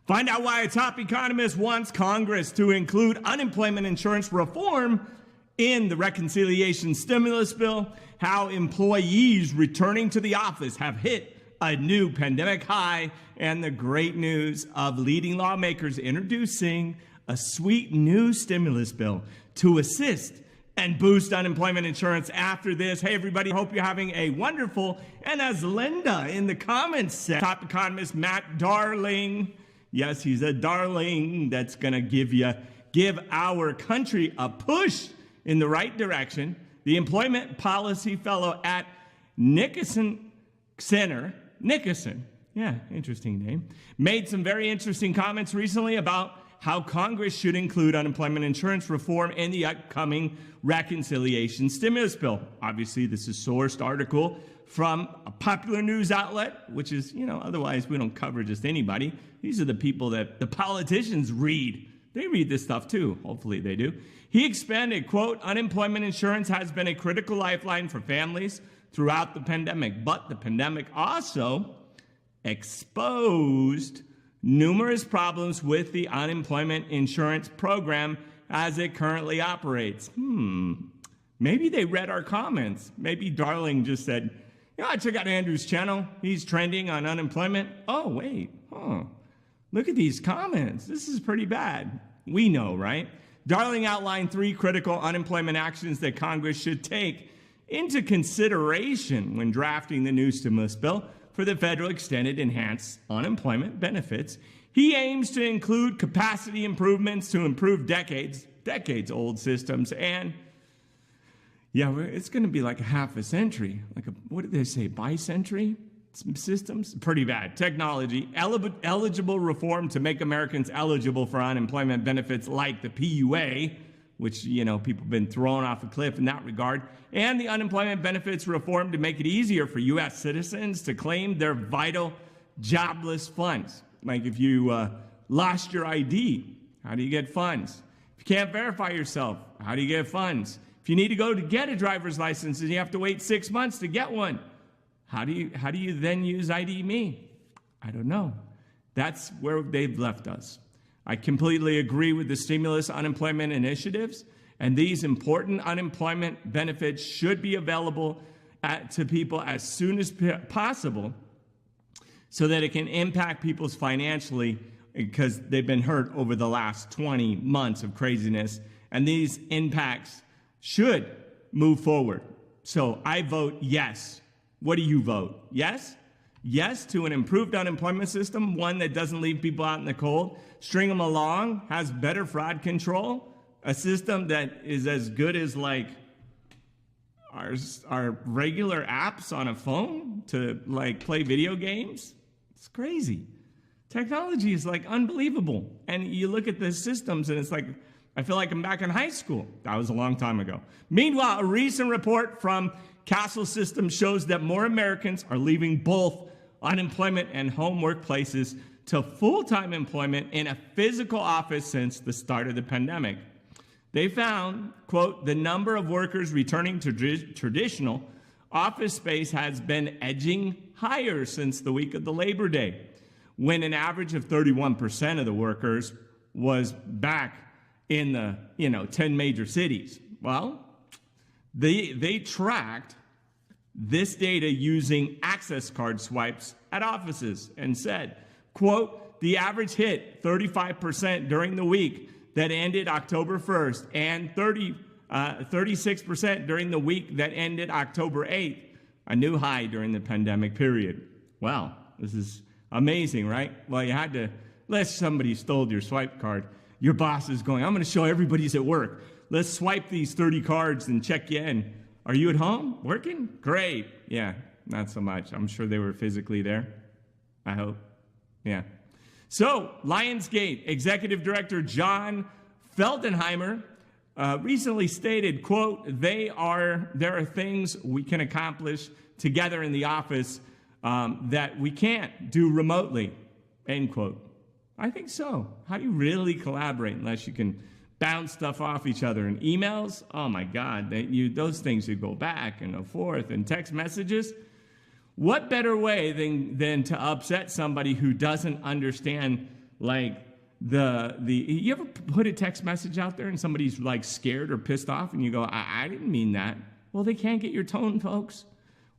Find out why a top economist wants Congress to include unemployment insurance reform in the reconciliation stimulus bill, how employees returning to the office have hit a new pandemic high, and the great news of leading lawmakers introducing a sweet new stimulus bill to assist and boost unemployment insurance after this. Hey, everybody, hope you're having a wonderful, and as Linda in the comments said, top economist Matt Darling, yes, he's a darling that's going to give our country a push in the right direction. The employment policy fellow at Nickerson Center, yeah, interesting name, made some very interesting comments recently about how Congress should include unemployment insurance reform in the upcoming reconciliation stimulus bill. Obviously, this is a sourced article from a popular news outlet, which is, otherwise we don't cover just anybody. These are the people that the politicians read. They read this stuff too. Hopefully they do. He expanded, quote, unemployment insurance has been a critical lifeline for families throughout the pandemic, but the pandemic also exposed numerous problems with the unemployment insurance program as it currently operates. Maybe they read our comments. Maybe Darling just said, I check out Andrew's channel. He's trending on unemployment. Oh, wait, look at these comments. This is pretty bad. We know, right? Darling outlined 3 critical unemployment actions that Congress should take into consideration when drafting the new stimulus bill for the federal extended enhanced unemployment benefits. He aims to include capacity improvements to improve decades-old systems, and it's going to be like a half a century, what did they say, bicentenary systems? Pretty bad. Technology, eligible reform to make Americans eligible for unemployment benefits like the PUA, which, people have been thrown off a cliff in that regard, and the unemployment benefits reform to make it easier for U.S. citizens to claim their vital jobless funds. Like if you lost your ID, how do you get funds? If you can't verify yourself, how do you get funds? If you need to go to get a driver's license and you have to wait 6 months to get one, how do you then use ID Me? I don't know. That's where they've left us. I completely agree with the stimulus unemployment initiatives, and these important unemployment benefits should be available to people as soon as possible so that it can impact people's financially, because they've been hurt over the last 20 months of craziness, and these impacts should move forward. So I vote yes. What do you vote? Yes? Yes to an improved unemployment system, one that doesn't leave people out in the cold, string them along, has better fraud control, a system that is as good as our regular apps on a phone to play video games. It's crazy. Technology is unbelievable. And you look at the systems and it's I feel like I'm back in high school. That was a long time ago. Meanwhile, a recent report from Castle Systems shows that more Americans are leaving both unemployment and home workplaces to full-time employment in a physical office since the start of the pandemic. They found, quote, the number of workers returning to traditional office space has been edging higher since the week of the Labor Day, when an average of 31% of the workers was back in the 10 major cities. Well, they tracked this data using access card swipes at offices and said, quote, the average hit 35% during the week that ended October 1st and 36% during the week that ended October 8th, a new high during the pandemic period. Wow, this is amazing, right? Well, you had to, unless somebody stole your swipe card, your boss is going, I'm going to show everybody's at work. Let's swipe these 30 cards and check you in. Are you at home? Working? Great. Yeah, not so much. I'm sure they were physically there. I hope. Yeah. So, Lionsgate Executive Director John Feldenheimer recently stated, quote, there are things we can accomplish together in the office that we can't do remotely, end quote. I think so. How do you really collaborate unless you can bounce stuff off each other? And emails, oh my God, those things you go back and forth, and text messages. What better way than to upset somebody who doesn't understand like you ever put a text message out there and somebody's like scared or pissed off and you go, I didn't mean that. Well, they can't get your tone, folks.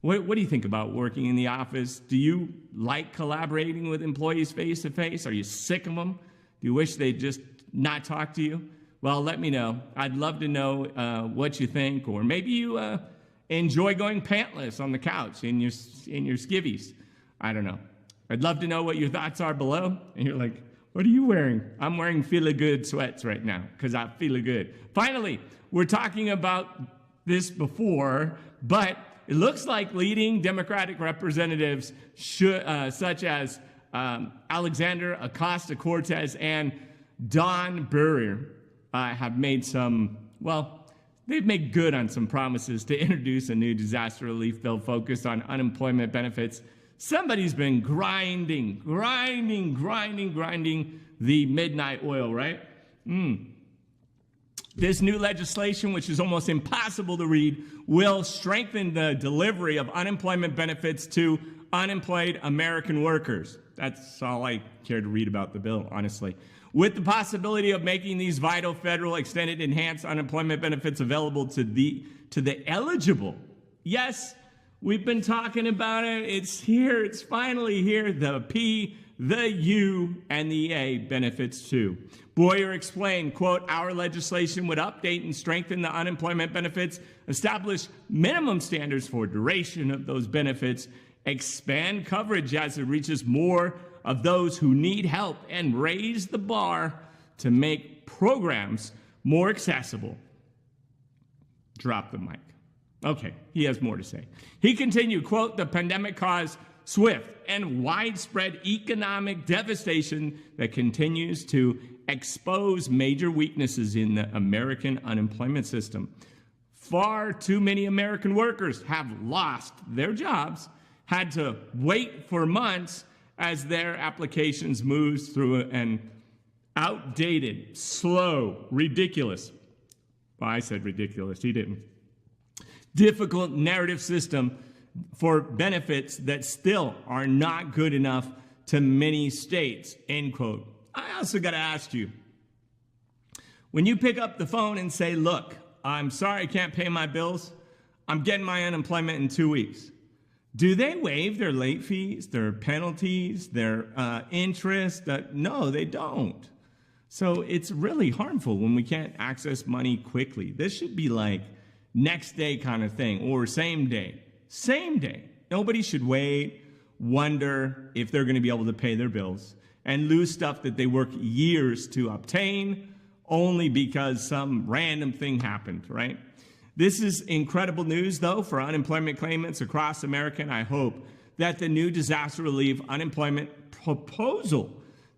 What do you think about working in the office? Do you like collaborating with employees face to face? Are you sick of them? Do you wish they'd just not talk to you? Well, let me know. I'd love to know what you think, or maybe you enjoy going pantless on the couch in your skivvies. I don't know. I'd love to know what your thoughts are below. And you're like, what are you wearing? I'm wearing feel-good sweats right now because I feel good. Finally, we're talking about this before, but it looks like leading Democratic representatives such as Alexander Acosta-Cortez and Don Burrier have made they've made good on some promises to introduce a new disaster relief bill focused on unemployment benefits. Somebody's been grinding the midnight oil, right? This new legislation, which is almost impossible to read, will strengthen the delivery of unemployment benefits to unemployed American workers. That's all I care to read about the bill, honestly. With the possibility of making these vital federal extended enhanced unemployment benefits available to the eligible. Yes, we've been talking about it. It's here. It's finally here. The P, the U, and the A benefits too. Boyer explained, quote, our legislation would update and strengthen the unemployment benefits, establish minimum standards for duration of those benefits, expand coverage as it reaches more of those who need help, and raise the bar to make programs more accessible. Drop the mic. Okay, he has more to say. He continued, quote, the pandemic caused swift and widespread economic devastation that continues to expose major weaknesses in the American unemployment system. Far too many American workers have lost their jobs, had to wait for months as their applications moves through an outdated, slow, ridiculous, well, I said ridiculous, he didn't, difficult narrative system for benefits that still are not good enough to many states, end quote. I also got to ask you, when you pick up the phone and say, look, I'm sorry I can't pay my bills, I'm getting my unemployment in 2 weeks. Do they waive their late fees, their penalties, their interest? No, they don't. So it's really harmful when we can't access money quickly. This should be like next day kind of thing, or same day. Same day. Nobody should wait, wonder if they're going to be able to pay their bills, and lose stuff that they work years to obtain only because some random thing happened, right? This is incredible news, though, for unemployment claimants across America, and I hope that the new disaster relief unemployment proposal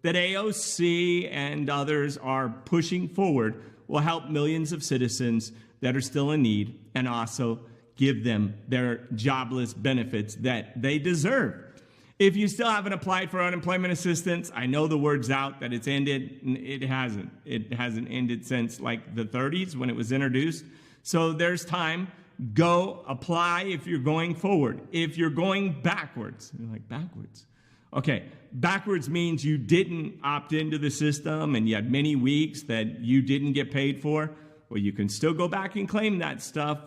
that AOC and others are pushing forward will help millions of citizens that are still in need and also give them their jobless benefits that they deserve. If you still haven't applied for unemployment assistance, I know the word's out that it's ended. It hasn't. It hasn't ended since like the 30s when it was introduced. So there's time. Go apply if you're going forward. If you're going backwards, you're like, backwards? Okay, backwards means you didn't opt into the system and you had many weeks that you didn't get paid for. Well, you can still go back and claim that stuff.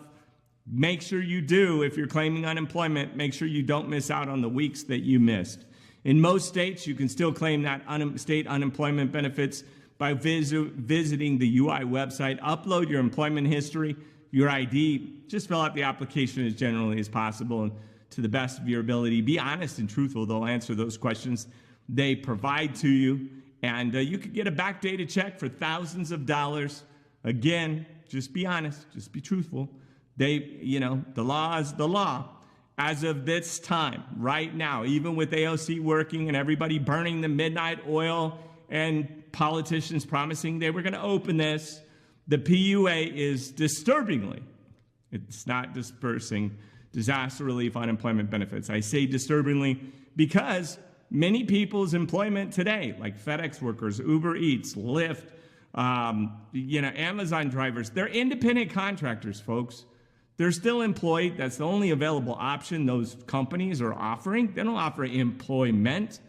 Make sure you do. If you're claiming unemployment, make sure you don't miss out on the weeks that you missed. In most states, you can still claim that state unemployment benefits by visiting the UI website. Upload your employment history, your ID. Just fill out the application as generally as possible and to the best of your ability. Be honest and truthful. They'll answer those questions they provide to you. And you could get a backdated check for thousands of dollars. Again, just be honest. Just be truthful. The law is the law. As of this time, right now, even with AOC working and everybody burning the midnight oil and politicians promising they were going to open this, the PUA is disturbingly, it's not dispersing disaster relief unemployment benefits. I say disturbingly because many people's employment today, like FedEx workers, Uber Eats, Lyft, Amazon drivers, they're independent contractors, folks. They're still employed. That's the only available option those companies are offering. They don't offer employment,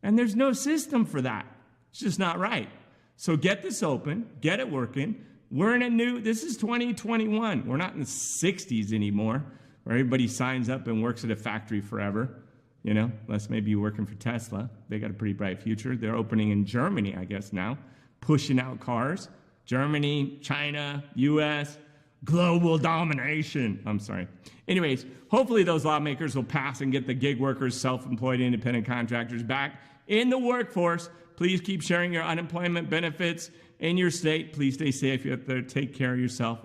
and there's no system for that. It's just not right. So get this open, get it working. We're in this is 2021. We're not in the 60s anymore, where everybody signs up and works at a factory forever, unless maybe you're working for Tesla. They got a pretty bright future. They're opening in Germany, I guess now, pushing out cars. Germany, China, U.S., global domination. I'm sorry. Anyways, hopefully those lawmakers will pass and get the gig workers, self-employed, independent contractors back in the workforce. Please keep sharing your unemployment benefits in your state. Please stay safe. You have to take care of yourself.